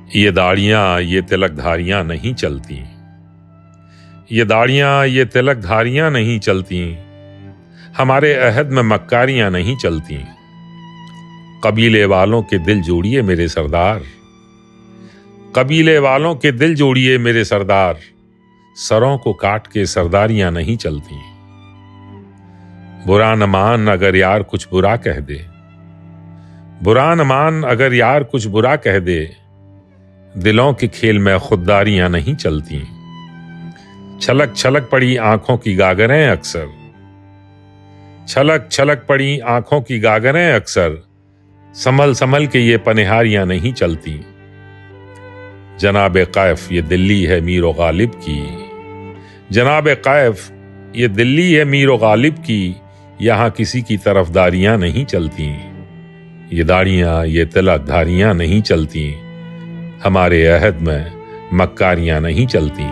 ये दाढ़ियां ये तिलकधारियां नहीं चलती, ये दाढ़ियां ये तिलकधारियां नहीं चलती, हमारे अहद में मक्कारियां नहीं चलती। कबीले वालों के दिल जोड़िए मेरे सरदार, कबीले वालों के दिल जोड़िए मेरे सरदार, सरों को काट के सरदारियां नहीं चलती। बुरा न मान अगर यार कुछ बुरा कह दे, बुरा न मान अगर यार कुछ बुरा कह दे, दिलों के खेल में खुददारियां नहीं चलती। छलक छलक पड़ी आंखों की गागरें अक्सर, छलक छलक पड़ी आंखों की गागरें अक्सर, संभल संभल के ये पनिहारियां नहीं चलती। जनाब कैफ ये दिल्ली है मीर गालिब की, जनाब कैफ ये दिल्ली है मीर गालिब की, यहां किसी की तरफदारियां नहीं चलती। ये दाढ़ियां ये तिलकधारियां नहीं चलती, हमारे अहद में मक्कारियां नहीं चलती।